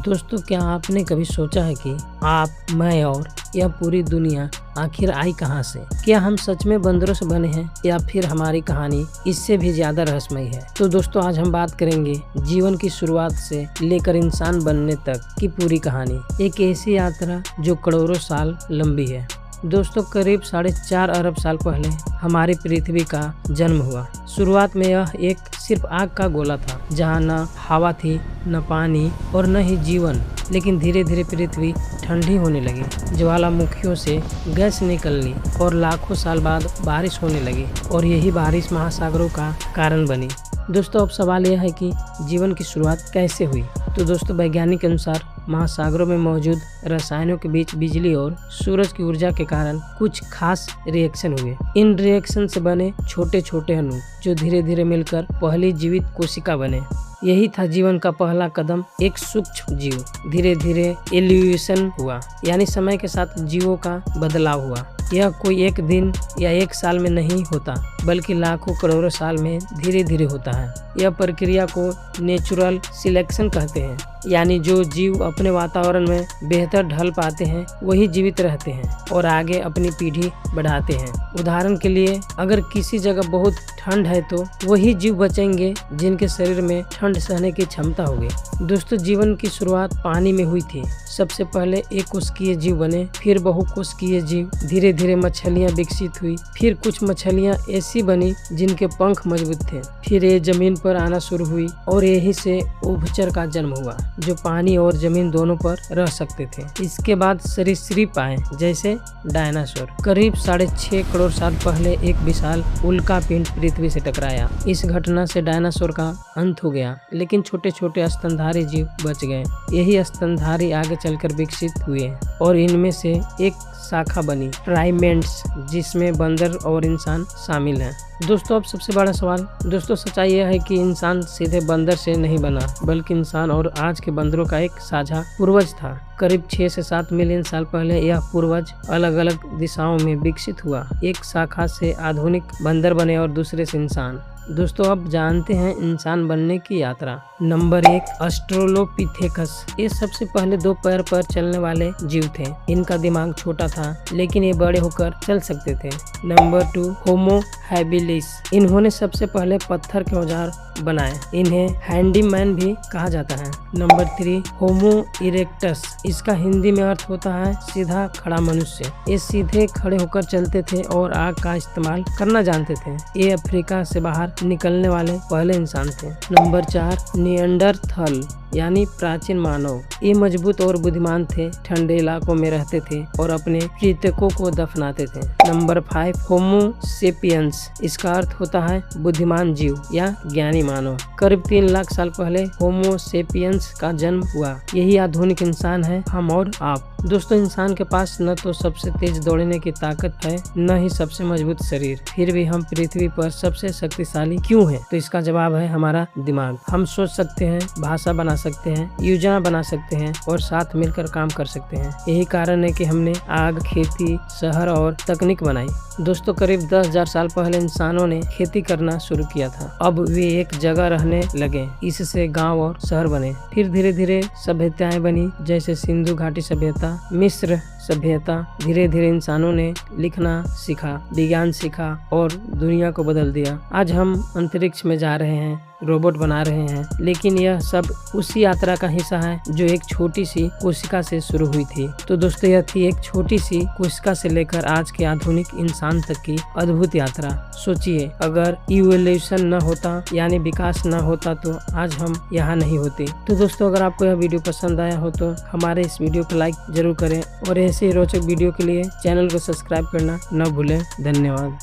दोस्तों, क्या आपने कभी सोचा है कि आप, मैं और यह पूरी दुनिया आखिर आई कहां से? क्या हम सच में बंदरों से बने हैं या फिर हमारी कहानी इससे भी ज्यादा रहस्यमयी है? तो दोस्तों, आज हम बात करेंगे जीवन की शुरुआत से लेकर इंसान बनने तक की पूरी कहानी। एक ऐसी यात्रा जो करोड़ों साल लंबी है। दोस्तों, करीब 4.5 अरब साल पहले हमारी पृथ्वी का जन्म हुआ। शुरुआत में यह एक सिर्फ आग का गोला था, जहाँ न हवा थी, न पानी और न ही जीवन। लेकिन धीरे धीरे पृथ्वी ठंडी होने लगी, ज्वालामुखियों से गैस निकलनी और लाखों साल बाद बारिश होने लगी, और यही बारिश महासागरों का कारण बनी। दोस्तों, अब सवाल यह है कि जीवन की शुरुआत कैसे हुई? तो दोस्तों, वैज्ञानिक के अनुसार महासागरों में मौजूद रसायनों के बीच बिजली और सूरज की ऊर्जा के कारण कुछ खास रिएक्शन हुए। इन रिएक्शन से बने छोटे छोटे अणु जो धीरे धीरे मिलकर पहली जीवित कोशिका बने। यही था जीवन का पहला कदम। एक सूक्ष्म जीव धीरे धीरे एवोल्यूशन हुआ, यानी समय के साथ जीवों का बदलाव हुआ। यह कोई एक दिन या एक साल में नहीं होता, बल्कि लाखों करोड़ों साल में धीरे धीरे होता है। यह प्रक्रिया को नेचुरल सिलेक्शन कहते हैं, यानी जो जीव अपने वातावरण में बेहतर ढल पाते हैं वही जीवित रहते हैं और आगे अपनी पीढ़ी बढ़ाते हैं। उदाहरण के लिए, अगर किसी जगह बहुत ठंड है तो वही जीव बचेंगे जिनके शरीर में ठंड सहने की क्षमता होगी। दोस्तों, जीवन की शुरुआत पानी में हुई थी। सबसे पहले एक कोशिकीय जीव बने, फिर बहुकोशिकीय जीव, धीरे धीरे मछलियां विकसित हुई, फिर कुछ मछलियां ऐसी बनी जिनके पंख मजबूत थे, फिर ये जमीन पर आना शुरू हुई और यही से उभयचर का जन्म हुआ, जो पानी और जमीन दोनों पर रह सकते थे। इसके बाद सरीसृप आए, जैसे डायनासोर। करीब 6.5 करोड़ साल पहले एक विशाल उल्कापिंड पृथ्वी से टकराया। इस घटना से डायनासोर का अंत हो गया, लेकिन छोटे छोटे स्तनधारी जीव बच गए। यही स्तनधारी आगे चलकर विकसित हुए और इनमें से एक शाखा बनी प्राइमेट्स, जिसमें बंदर और इंसान शामिल हैं। दोस्तों, अब सबसे बड़ा सवाल, दोस्तों सच्चाई यह है कि इंसान सीधे बंदर से नहीं बना, बल्कि इंसान और आज के बंदरों का एक साझा पूर्वज था। करीब 6 से 7 मिलियन साल पहले यह पूर्वज अलग अलग दिशाओं में विकसित हुआ। एक शाखा से आधुनिक बंदर बने और दूसरे से इंसान। दोस्तों, अब जानते हैं इंसान बनने की यात्रा। Number 1, Australopithecus. ये सबसे पहले 2 पैर पर चलने वाले जीव थे। इनका दिमाग छोटा था, लेकिन ये बड़े होकर चल सकते थे। Number 2, Homo habilis. इन्होंने सबसे पहले पत्थर के औजार बनाए। इन्हें हैंडीमैन भी कहा जाता है। नंबर 3, होमो इरेक्टस। इसका हिंदी में अर्थ होता है सीधा खड़ा मनुष्य। ये सीधे खड़े होकर चलते थे और आग का इस्तेमाल करना जानते थे। ये अफ्रीका से बाहर निकलने वाले पहले इंसान थे। नंबर 4, निएंडरथल, यानी प्राचीन मानव। ये मजबूत और बुद्धिमान थे, ठंडे इलाकों में रहते थे और अपने मृतकों को दफनाते थे। नंबर 5, होमो सेपियंस। इसका अर्थ होता है बुद्धिमान जीव या ज्ञानी मानव। करीब 3 लाख साल पहले होमो सेपियंस का जन्म हुआ। यही आधुनिक इंसान है, हम और आप। दोस्तों, इंसान के पास न तो सबसे तेज दौड़ने की ताकत है, न ही सबसे मजबूत शरीर। फिर भी हम पृथ्वी पर सबसे शक्तिशाली क्यों हैं? तो इसका जवाब है हमारा दिमाग। हम सोच सकते हैं, भाषा बना सकते हैं, योजना बना सकते हैं और साथ मिलकर काम कर सकते हैं। यही कारण है कि हमने आग, खेती, शहर और तकनीक बनाई। दोस्तों, करीब 10,000 साल पहले इंसानों ने खेती करना शुरू किया था। अब वे एक जगह रहने लगे, इससे गांव और शहर बने। फिर धीरे धीरे सभ्यताएं बनी, जैसे सिंधु घाटी सभ्यता, मिस्र सभ्यता। धीरे धीरे इंसानों ने लिखना सीखा, विज्ञान सीखा और दुनिया को बदल दिया। आज हम अंतरिक्ष में जा रहे हैं, रोबोट बना रहे हैं, लेकिन यह सब उसी यात्रा का हिस्सा है जो एक छोटी सी कोशिका से शुरू हुई थी। तो दोस्तों, यह थी एक छोटी सी कोशिका से लेकर आज के आधुनिक इंसान तक की अद्भुत यात्रा। सोचिए, अगर इवोल्यूशन न होता, यानी विकास न होता, तो आज हम यहाँ नहीं होते। तो दोस्तों, अगर आपको यह वीडियो पसंद आया हो तो हमारे इस वीडियो को लाइक जरूर करें और ऐसे रोचक वीडियो के लिए चैनल को सब्सक्राइब करना न भूलें। धन्यवाद।